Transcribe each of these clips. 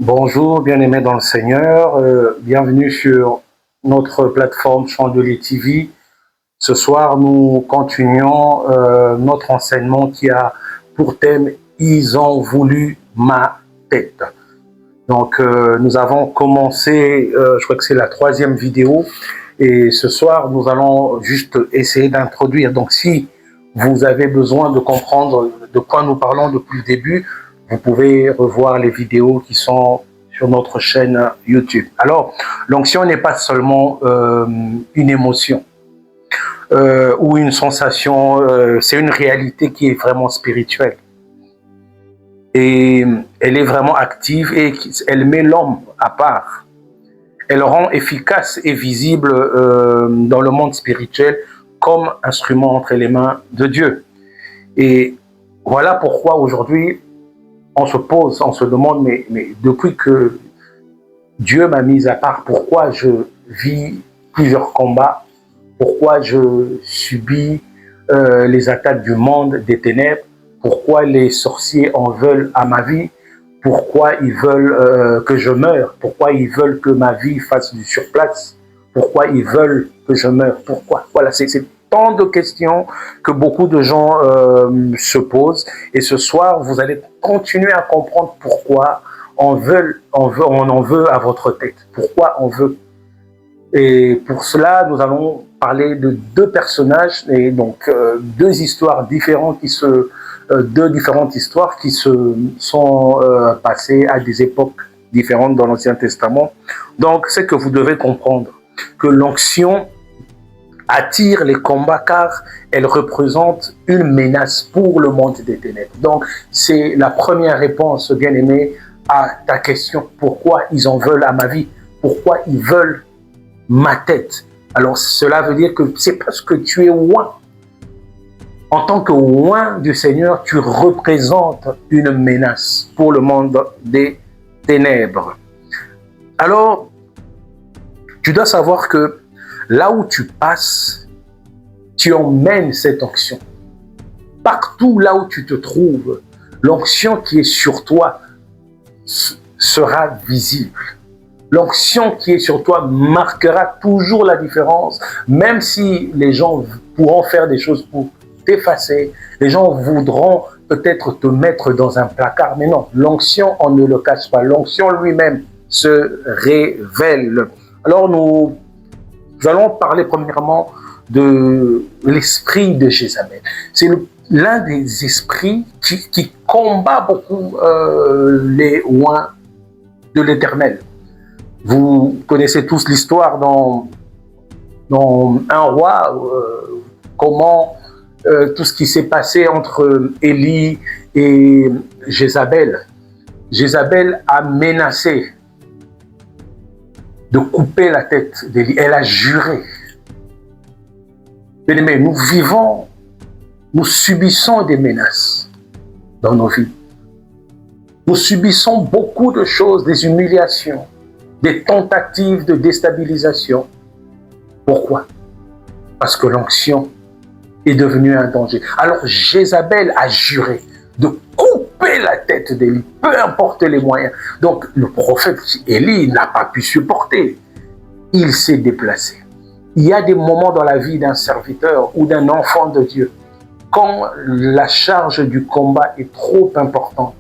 Bonjour, bien-aimés dans le Seigneur, bienvenue sur notre plateforme Chandelier TV. Ce soir, nous continuons notre enseignement qui a pour thème « Ils ont voulu ma tête ». Donc, nous avons commencé, je crois que c'est la 3e vidéo, et ce soir, nous allons juste essayer d'introduire. Donc, si vous avez besoin de comprendre de quoi nous parlons depuis le début, vous pouvez revoir les vidéos qui sont sur notre chaîne YouTube. Alors, l'onction n'est pas seulement une émotion ou une sensation, c'est une réalité qui est vraiment spirituelle. Et elle est vraiment active et elle met l'homme à part. Elle rend efficace et visible dans le monde spirituel comme instrument entre les mains de Dieu. Et voilà pourquoi aujourd'hui, on se pose, on se demande, mais depuis que Dieu m'a mis à part, pourquoi je vis plusieurs combats, pourquoi je subis les attaques du monde des ténèbres, pourquoi les sorciers en veulent à ma vie, pourquoi ils veulent que je meure, pourquoi ils veulent que ma vie fasse du surplace, pourquoi ils veulent que je meure, pourquoi. Voilà, c'est tant de questions que beaucoup de gens se posent. Et ce soir, vous allez continuer à comprendre pourquoi on en veut à votre tête. Pourquoi on veut. Et pour cela, nous allons parler de 2 personnages, et donc 2 histoires différentes deux différentes histoires qui se sont passées à des époques différentes dans l'Ancien Testament. Donc, c'est que vous devez comprendre que l'onction attire les combats car elle représente une menace pour le monde des ténèbres. Donc, c'est la première réponse, bien-aimé, à ta question. Pourquoi ils en veulent à ma vie? Pourquoi ils veulent ma tête? Alors, cela veut dire que c'est parce que tu es oint. En tant que oint du Seigneur, tu représentes une menace pour le monde des ténèbres. Alors, tu dois savoir que là où tu passes, tu emmènes cette onction. Partout là où tu te trouves, l'onction qui est sur toi sera visible. L'onction qui est sur toi marquera toujours la différence, même si les gens pourront faire des choses pour t'effacer, les gens voudront peut-être te mettre dans un placard, mais non, l'onction, on ne le cache pas. L'onction lui-même se révèle. Alors nous allons parler premièrement de l'esprit de Jézabel. C'est l'un des esprits qui combat beaucoup les oints de l'Éternel. Vous connaissez tous l'histoire dans un roi, comment tout ce qui s'est passé entre Élie et Jézabel. Jézabel a menacé de couper la tête d'Élie. Elle a juré. Mais nous subissons des menaces dans nos vies. Nous subissons beaucoup de choses, des humiliations, des tentatives de déstabilisation. Pourquoi? Parce que l'onction est devenue un danger. Alors Jézabel a juré de couper la tête d'Élie, peu importe les moyens. Donc le prophète Élie n'a pas pu supporter. Il s'est déplacé. Il y a des moments dans la vie d'un serviteur ou d'un enfant de Dieu, quand la charge du combat est trop importante,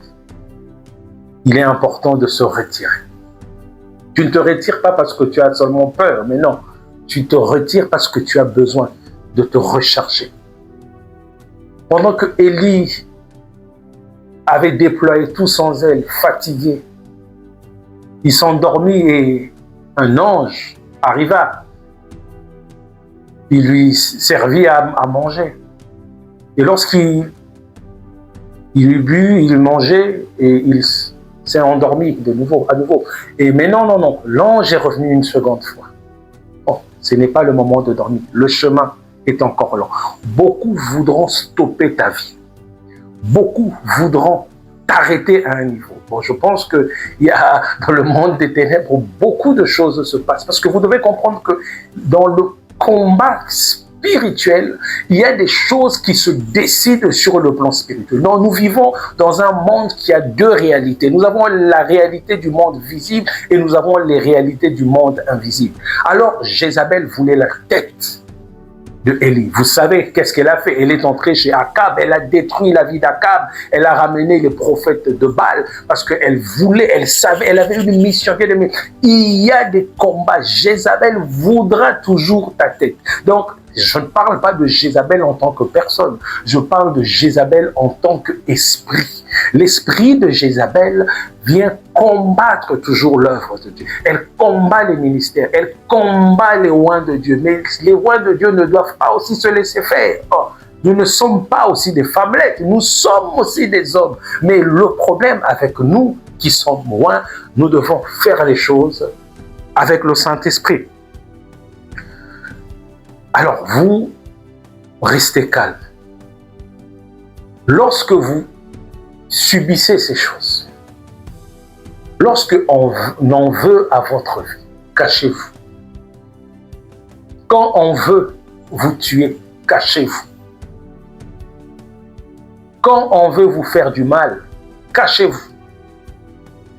il est important de se retirer. Tu ne te retires pas parce que tu as seulement peur, mais non, tu te retires parce que tu as besoin de te recharger. Pendant que Élie avait déployé tout son zèle, fatigué, il s'endormit et un ange arriva. Il lui servit à manger. Et lorsqu'il eut bu, il mangeait et il s'est endormi à nouveau. Et mais non, l'ange est revenu une seconde fois. Oh, ce n'est pas le moment de dormir. Le chemin est encore long. Beaucoup voudront stopper ta vie. Beaucoup voudront t'arrêter à un niveau. Bon, je pense qu'il y a dans le monde des ténèbres, beaucoup de choses se passent. Parce que vous devez comprendre que dans le combat spirituel, spirituel, il y a des choses qui se décident sur le plan spirituel. Donc, nous vivons dans un monde qui a deux réalités. Nous avons la réalité du monde visible et nous avons les réalités du monde invisible. Alors, Jézabel voulait la tête de Élie. Vous savez qu'est-ce qu'elle a fait? Elle est entrée chez Akab, elle a détruit la vie d'Akab, elle a ramené les prophètes de Baal parce qu'elle voulait, elle savait, elle avait une mission. Il y a des combats. Jézabel voudra toujours ta tête. Donc, je ne parle pas de Jézabel en tant que personne, je parle de Jézabel en tant qu'esprit. L'esprit de Jézabel vient combattre toujours l'œuvre de Dieu. Elle combat les ministères, elle combat les oints de Dieu. Mais les oints de Dieu ne doivent pas aussi se laisser faire. Oh, nous ne sommes pas aussi des femmelettes, nous sommes aussi des hommes. Mais le problème avec nous qui sommes oints, nous devons faire les choses avec le Saint-Esprit. Alors, vous restez calme. Lorsque vous subissez ces choses, lorsque on en veut à votre vie, cachez-vous. Quand on veut vous tuer, cachez-vous. Quand on veut vous faire du mal, cachez-vous.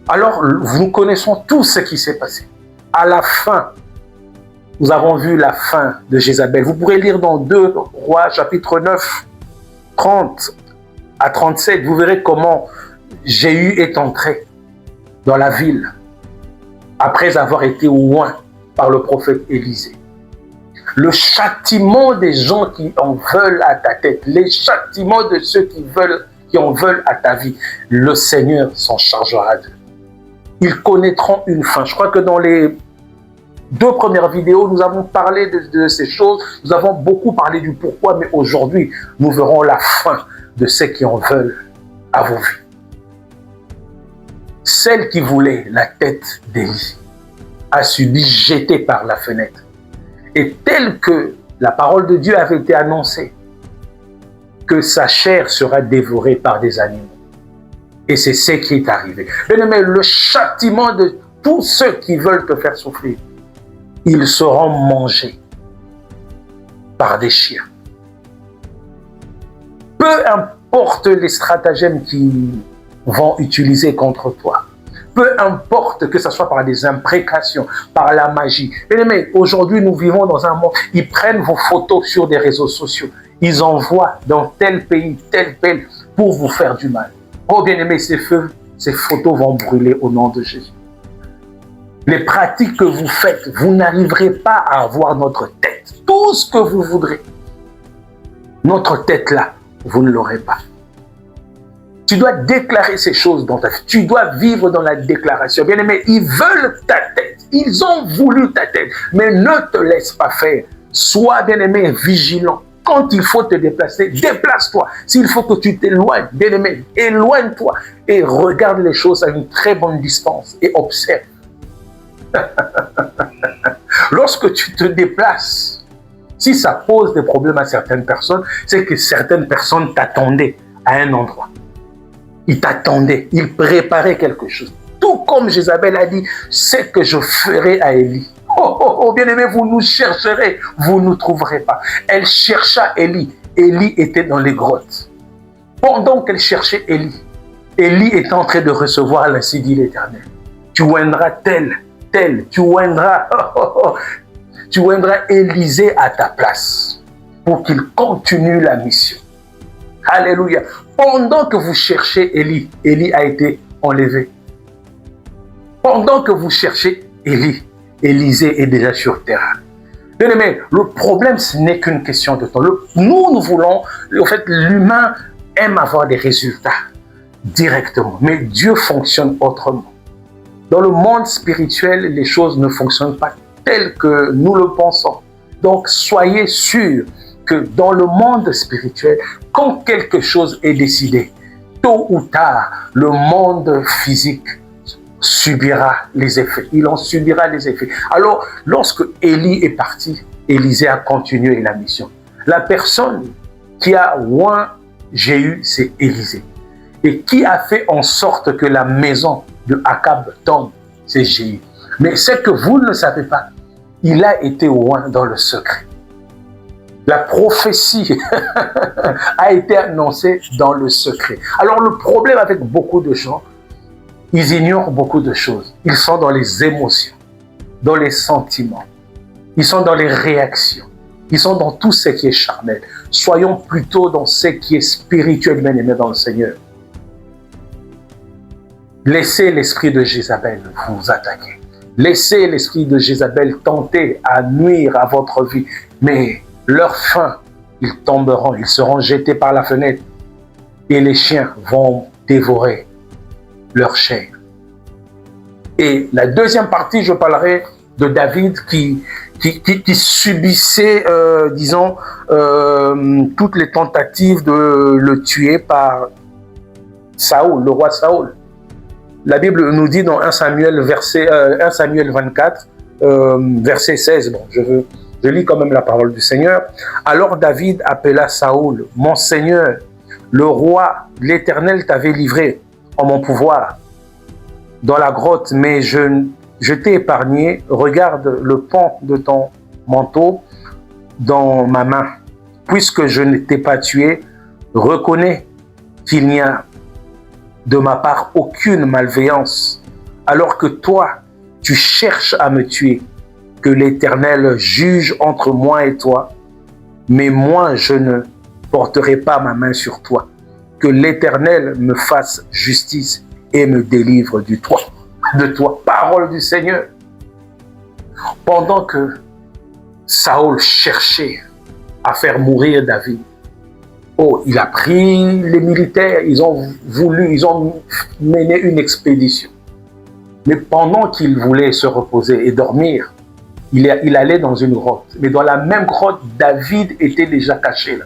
Alors, nous connaissons tout ce qui s'est passé. À la fin, nous avons vu la fin de Jézabel. Vous pourrez lire dans 2 Rois, chapitre 9, 30 à 37. Vous verrez comment Jéhu est entré dans la ville après avoir été oint par le prophète Élisée. Le châtiment des gens qui en veulent à ta tête, les châtiments de ceux qui en veulent à ta vie, le Seigneur s'en chargera d'eux. Ils connaîtront une fin. Je crois que dans les 2 premières vidéos, nous avons parlé de ces choses. Nous avons beaucoup parlé du pourquoi, mais aujourd'hui, nous verrons la fin de ceux qui en veulent à vos vies. Celle qui voulait la tête d'Élie a subi jeter par la fenêtre. Et tel que la parole de Dieu avait été annoncée, que sa chair sera dévorée par des animaux. Et c'est ce qui est arrivé. Mais le châtiment de tous ceux qui veulent te faire souffrir, ils seront mangés par des chiens. Peu importe les stratagèmes qu'ils vont utiliser contre toi, peu importe que ce soit par des imprécations, par la magie. Mais aujourd'hui, nous vivons dans un monde, ils prennent vos photos sur des réseaux sociaux, ils envoient dans tel pays, tel pays, pour vous faire du mal. Oh bien-aimés, ces photos vont brûler au nom de Jésus. Les pratiques que vous faites, vous n'arriverez pas à avoir notre tête. Tout ce que vous voudrez. Notre tête là, vous ne l'aurez pas. Tu dois déclarer ces choses dans ta vie. Tu dois vivre dans la déclaration. Bien aimé, ils veulent ta tête. Ils ont voulu ta tête. Mais ne te laisse pas faire. Sois, bien aimé, vigilant. Quand il faut te déplacer, déplace-toi. S'il faut que tu t'éloignes, bien aimé, éloigne-toi. Et regarde les choses à une très bonne distance. Et observe. Lorsque tu te déplaces, si ça pose des problèmes à certaines personnes, c'est que certaines personnes t'attendaient à un endroit. Ils t'attendaient, ils préparaient quelque chose. Tout comme Jézabel a dit, c'est que je ferai à Élie. Oh, bien-aimé, vous nous chercherez, vous ne nous trouverez pas. Elle chercha Élie. Élie était dans les grottes. Pendant qu'elle cherchait Élie, Élie était en train de recevoir l'ainsi dit l'Éternel. Tu oindras tel, tu oindras Élisée à ta place pour qu'il continue la mission. Alléluia. Pendant que vous cherchez Élie, Élie a été enlevé. Pendant que vous cherchez Élie, Élisée est déjà sur terre. Bien aimé, le problème, ce n'est qu'une question de temps. Nous voulons, en fait, l'humain aime avoir des résultats directement, mais Dieu fonctionne autrement. Dans le monde spirituel, les choses ne fonctionnent pas telles que nous le pensons. Donc, soyez sûrs que dans le monde spirituel, quand quelque chose est décidé, tôt ou tard, le monde physique subira les effets. Il en subira les effets. Alors, lorsque Élie est parti, Élisée a continué la mission. La personne qui a oint Jéhu, c'est Élisée. Et qui a fait en sorte que la maison de Akab tombe, c'est Jéhu. Mais ce que vous ne savez pas, il a été oint dans le secret. La prophétie a été annoncée dans le secret. Alors le problème avec beaucoup de gens, ils ignorent beaucoup de choses. Ils sont dans les émotions, dans les sentiments. Ils sont dans les réactions. Ils sont dans tout ce qui est charnel. Soyons plutôt dans ce qui est spirituel, bien-aimé dans le Seigneur. Laissez l'esprit de Jézabel vous attaquer. Laissez l'esprit de Jézabel tenter à nuire à votre vie. Mais leur fin, ils tomberont, ils seront jetés par la fenêtre. Et les chiens vont dévorer leur chair. Et la deuxième partie, je parlerai de David qui subissait, toutes les tentatives de le tuer par Saoul, le roi Saoul. La Bible nous dit dans 1 Samuel 24, verset 16, bon, je lis quand même la parole du Seigneur. Alors David appela Saoul, « Mon Seigneur, le roi, l'Éternel t'avait livré en mon pouvoir dans la grotte, mais je t'ai épargné. Regarde le pan de ton manteau dans ma main. Puisque je ne t'ai pas tué, reconnais qu'il n'y a de ma part aucune malveillance, alors que toi, tu cherches à me tuer. Que l'Éternel juge entre moi et toi, mais moi, je ne porterai pas ma main sur toi. Que l'Éternel me fasse justice et me délivre de toi. Parole du Seigneur. Pendant que Saoul cherchait à faire mourir David, il a pris les militaires, ils ont mené une expédition. Mais pendant qu'il voulait se reposer et dormir, il allait dans une grotte. Mais dans la même grotte, David était déjà caché là.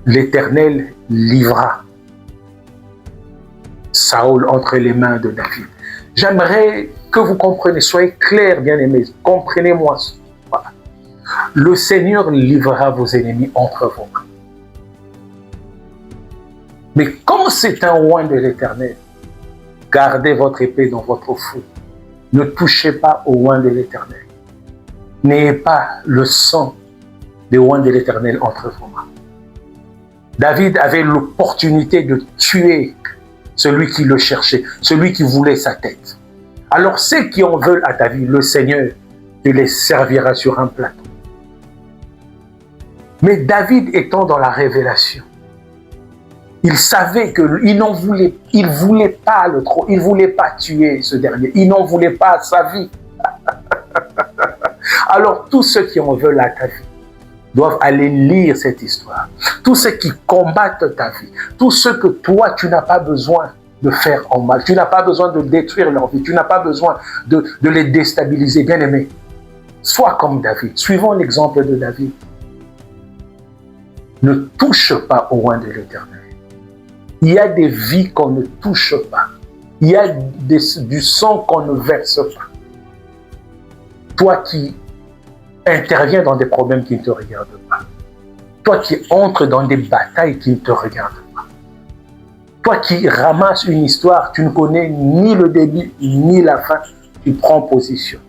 L'Éternel livra Saoul entre les mains de David. J'aimerais que vous compreniez, soyez clairs, bien-aimés, comprenez-moi. Voilà. Le Seigneur livrera vos ennemis entre vos mains. Mais quand c'est un oint de l'Éternel, gardez votre épée dans votre fou. Ne touchez pas au oint de l'Éternel. N'ayez pas le sang des oints de l'Éternel entre vos mains. David avait l'opportunité de tuer celui qui le cherchait, celui qui voulait sa tête. Alors ceux qui en veulent à ta vie, le Seigneur te les servira sur un plateau. Mais David étant dans la révélation, il savait qu'il n'en voulait, il voulait pas le trop, il voulait pas tuer ce dernier, il n'en voulait pas sa vie. Alors tous ceux qui en veulent à ta vie doivent aller lire cette histoire. Tous ceux qui combattent ta vie, tous ceux que toi tu n'as pas besoin de faire en mal, tu n'as pas besoin de détruire leur vie, tu n'as pas besoin de les déstabiliser, bien aimé. Sois comme David, suivons l'exemple de David. Ne touche pas au oint de l'Éternel. Il y a des vies qu'on ne touche pas. Il y a du sang qu'on ne verse pas. Toi qui interviens dans des problèmes qui ne te regardent pas. Toi qui entres dans des batailles qui ne te regardent pas. Toi qui ramasses une histoire, tu ne connais ni le début ni la fin, tu prends position.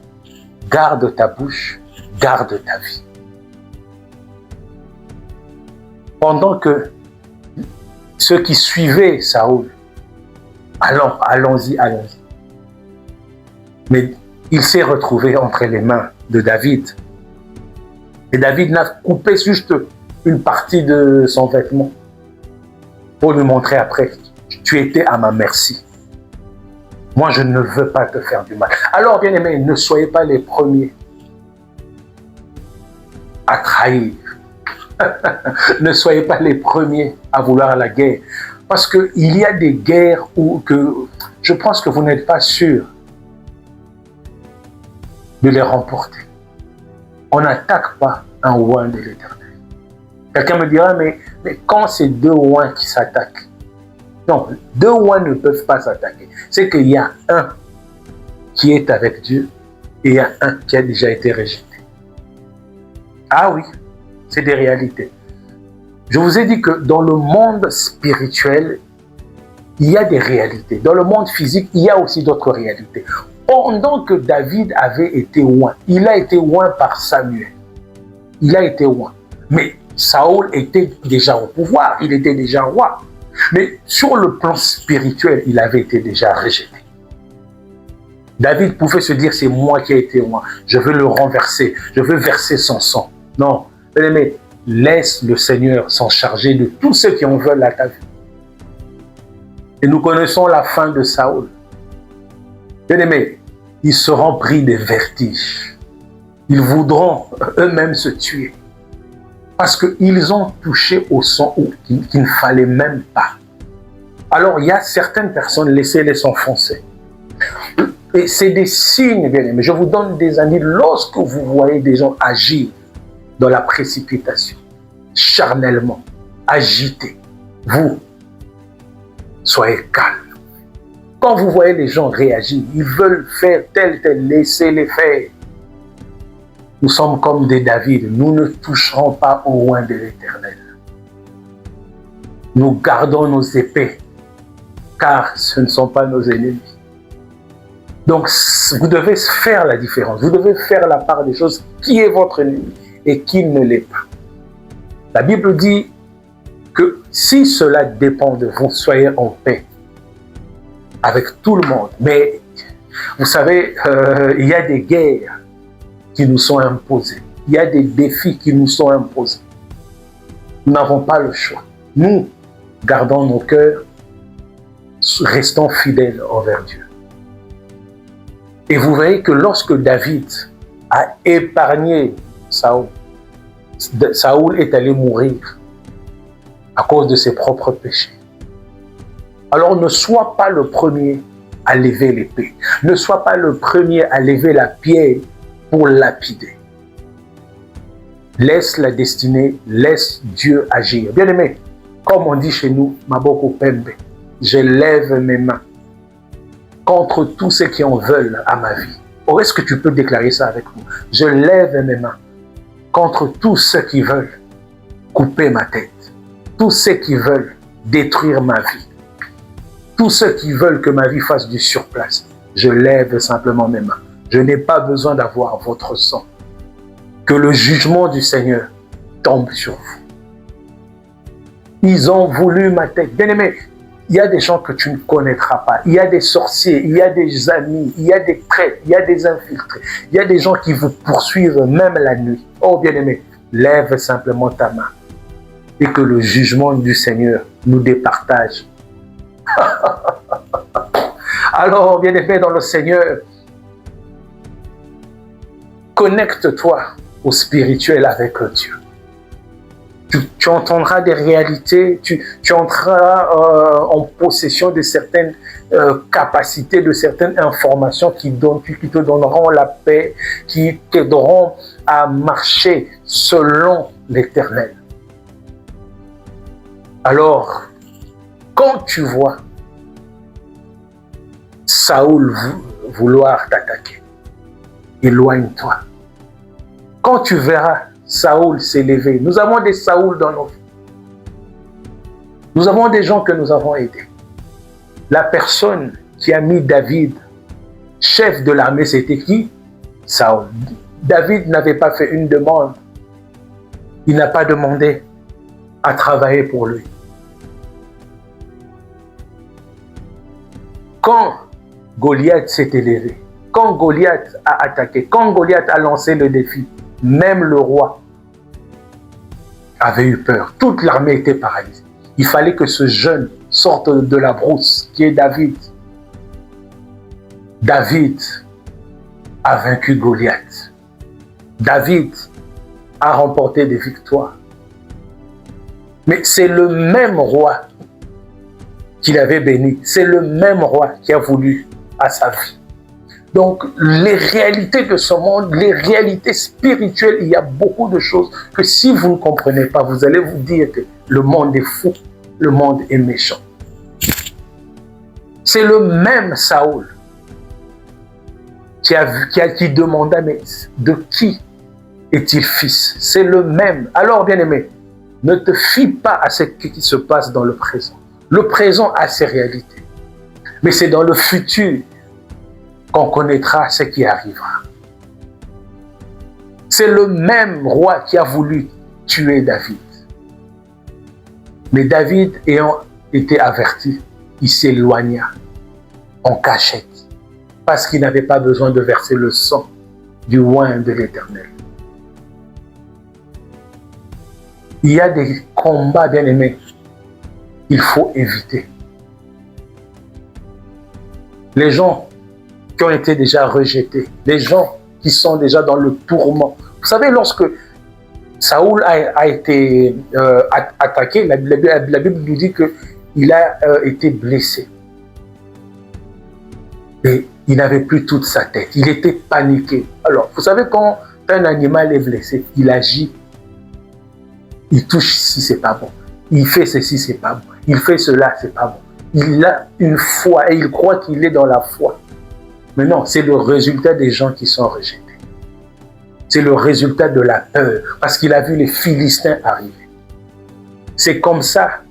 Garde ta bouche, garde ta vie. Pendant que ceux qui suivaient Saoul, allons-y. Mais il s'est retrouvé entre les mains de David. Et David n'a coupé juste une partie de son vêtement pour lui montrer après, tu étais à ma merci. Moi, je ne veux pas te faire du mal. Alors, bien aimés, ne soyez pas les premiers à trahir. Ne soyez pas les premiers à vouloir la guerre. Parce qu'il y a des guerres où je pense que vous n'êtes pas sûr de les remporter. On n'attaque pas un oint de l'Éternel. Quelqu'un me dira, mais quand c'est deux oints qui s'attaquent, non, deux oints ne peuvent pas s'attaquer. C'est qu'il y a un qui est avec Dieu et il y a un qui a déjà été rejeté. Ah oui, c'est des réalités. Je vous ai dit que dans le monde spirituel, il y a des réalités. Dans le monde physique, il y a aussi d'autres réalités. Pendant que David avait été oint, il a été oint par Samuel. il a été roi. Mais Saül était déjà au pouvoir, il était déjà roi. Mais sur le plan spirituel, il avait été déjà rejeté. David pouvait se dire, c'est moi qui ai été roi, je veux le renverser, je veux verser son sang. Non, mais laisse le Seigneur s'en charger de tous ceux qui en veulent à ta vie. Et nous connaissons la fin de Saül. Bien-aimés, ils seront pris des vertiges. Ils voudront eux-mêmes se tuer. Parce qu'ils ont touché au sang qu'il ne fallait même pas. Alors, il y a certaines personnes, laissez-les s'enfoncer. Et c'est des signes, bien-aimés. Je vous donne des amis. Lorsque vous voyez des gens agir dans la précipitation, charnellement, agités, vous, soyez calme. Quand vous voyez les gens réagir, ils veulent faire tel, laissez-les faire. Nous sommes comme des David, nous ne toucherons pas au roi de l'Éternel. Nous gardons nos épées, car ce ne sont pas nos ennemis. Donc, vous devez faire la différence, vous devez faire la part des choses, qui est votre ennemi et qui ne l'est pas. La Bible dit que si cela dépend de vous, soyez en paix avec tout le monde. Mais vous savez, il y a des guerres qui nous sont imposées. Il y a des défis qui nous sont imposés. Nous n'avons pas le choix. Nous, gardons nos cœurs, restons fidèles envers Dieu. Et vous voyez que lorsque David a épargné Saül, Saül est allé mourir à cause de ses propres péchés. Alors ne sois pas le premier à lever l'épée. Ne sois pas le premier à lever la pierre pour lapider. Laisse la destinée, laisse Dieu agir. Bien aimé, comme on dit chez nous, Maboko Pembe, je lève mes mains contre tous ceux qui en veulent à ma vie. Or, est-ce que tu peux déclarer ça avec moi? Je lève mes mains contre tous ceux qui veulent couper ma tête, tous ceux qui veulent détruire ma vie, tous ceux qui veulent que ma vie fasse du surplace. Je lève simplement mes mains. Je n'ai pas besoin d'avoir votre sang. Que le jugement du Seigneur tombe sur vous. Ils ont voulu ma tête. Bien aimé, il y a des gens que tu ne connaîtras pas. Il y a des sorciers, il y a des amis, il y a des prêtres, il y a des infiltrés. Il y a des gens qui vous poursuivent même la nuit. Oh bien aimé, lève simplement ta main. Et que le jugement du Seigneur nous départage. Alors, bien aimé dans le Seigneur, connecte-toi au spirituel avec Dieu. Tu entendras des réalités, tu entreras en possession de certaines capacités, de certaines informations qui te donneront la paix, qui t'aideront à marcher selon l'Éternel. Alors, quand tu vois Saül vouloir t'attaquer, éloigne-toi. Quand tu verras Saül s'élever, nous avons des Saül dans nos vies. Nous avons des gens que nous avons aidés. La personne qui a mis David, chef de l'armée, c'était qui? Saül. David n'avait pas fait une demande. Il n'a pas demandé à travailler pour lui. Quand Goliath s'est élevé, quand Goliath a attaqué, quand Goliath a lancé le défi, même le roi avait eu peur. Toute l'armée était paralysée. Il fallait que ce jeune sorte de la brousse, qui est David. David a vaincu Goliath. David a remporté des victoires. Mais c'est le même roi qu'il avait béni. C'est le même roi qui a voulu à sa vie. Donc, les réalités de ce monde, les réalités spirituelles, il y a beaucoup de choses que si vous ne comprenez pas, vous allez vous dire que le monde est fou, le monde est méchant. C'est le même Saül qui demanda, mais de qui est-il fils? C'est le même. Alors, bien-aimé, ne te fie pas à ce qui se passe dans le présent. Le présent a ses réalités. Mais c'est dans le futur qu'on connaîtra ce qui arrivera. C'est le même roi qui a voulu tuer David. Mais David, ayant été averti, il s'éloigna en cachette parce qu'il n'avait pas besoin de verser le sang du oint de l'Éternel. Il y a des combats, bien-aimés, qu'il faut éviter. Les gens qui ont été déjà rejetés, les gens qui sont déjà dans le tourment. Vous savez, lorsque Saoul a été attaqué, la Bible nous dit qu'il a été blessé. Et il n'avait plus toute sa tête. Il était paniqué. Alors, vous savez, quand un animal est blessé, il agit. Il touche ici, c'est pas bon. Il fait ceci, c'est pas bon. Il fait cela, c'est pas bon. Il a une foi et il croit qu'il est dans la foi. Mais non, c'est le résultat des gens qui sont rejetés. C'est le résultat de la peur, parce qu'il a vu les Philistins arriver. C'est comme ça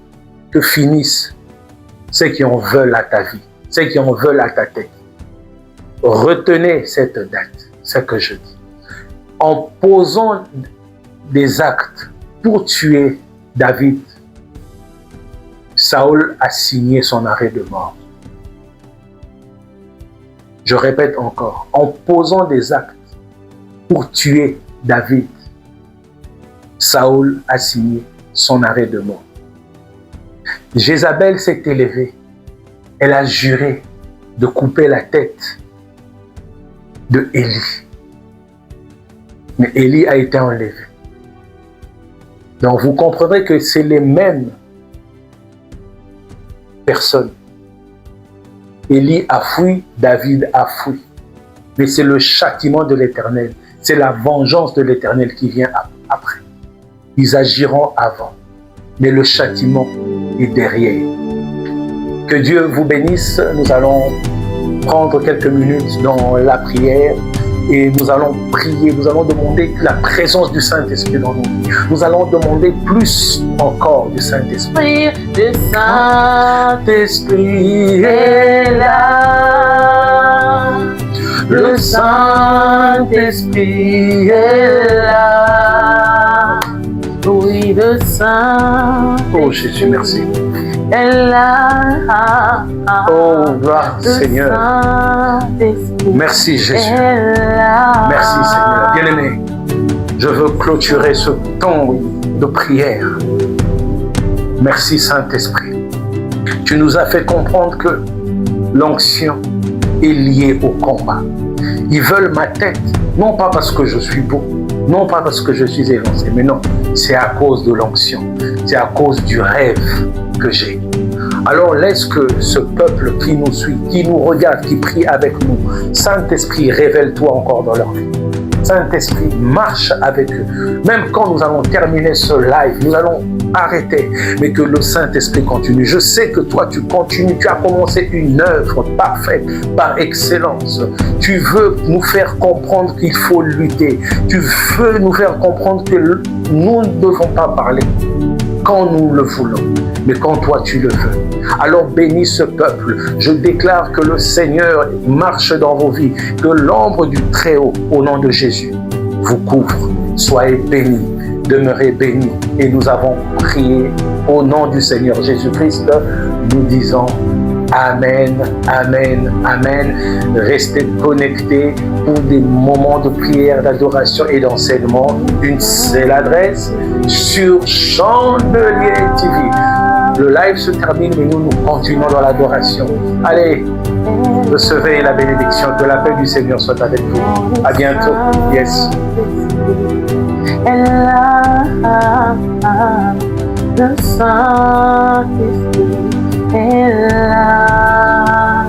que finissent ceux qui en veulent à ta vie, ceux qui en veulent à ta tête. Retenez cette date, ce que je dis. En posant des actes pour tuer David, Saül a signé son arrêt de mort. Je répète encore, en posant des actes pour tuer David, Saül a signé son arrêt de mort. Jézabel s'est élevée. Elle a juré de couper la tête de Élie. Mais Élie a été enlevé. Donc vous comprendrez que c'est les mêmes personnes. Élie a fui, David a fui. Mais c'est le châtiment de l'Éternel. C'est la vengeance de l'Éternel qui vient après. Ils agiront avant. Mais le châtiment est derrière. Que Dieu vous bénisse. Nous allons prendre quelques minutes dans la prière et nous allons prier. Nous allons demander la présence du Saint-Esprit dans nos vies. Nous allons demander plus encore du Saint-Esprit. Le Saint-Esprit est là. Le Saint-Esprit est là. Oui, le Saint-Esprit. Oh Jésus, merci. Est là. Oh, va Seigneur. Merci Jésus. Merci Seigneur. Bien-aimé, je veux clôturer ce temps de prière. Merci Saint-Esprit. Tu nous as fait comprendre que l'onction est liée au combat. Ils veulent ma tête, non pas parce que je suis beau, non pas parce que je suis élancé, mais non, c'est à cause de l'onction, c'est à cause du rêve que j'ai. Alors laisse que ce peuple qui nous suit, qui nous regarde, qui prie avec nous, Saint-Esprit, révèle-toi encore dans leur vie. Saint-Esprit, marche avec eux. Même quand nous allons terminer ce live, nous allons arrêter, mais que le Saint-Esprit continue. Je sais que toi, tu continues, tu as commencé une œuvre parfaite, par excellence. Tu veux nous faire comprendre qu'il faut lutter. Tu veux nous faire comprendre que nous ne devons pas parler quand nous le voulons, mais quand toi tu le veux. Alors bénis ce peuple. Je déclare que le Seigneur marche dans vos vies, que l'ombre du Très-Haut, au nom de Jésus, vous couvre. Soyez bénis, demeurez bénis. Et nous avons prié au nom du Seigneur Jésus-Christ. Nous disons Amen, Amen, Amen. Restez connectés pour des moments de prière, d'adoration et d'enseignement. Une seule adresse sur Chandelier TV. Le live se termine, mais nous continuons dans l'adoration. Allez, recevez la bénédiction. Que la paix du Seigneur soit avec vous. À bientôt. Yes. Le Saint-Esprit est là.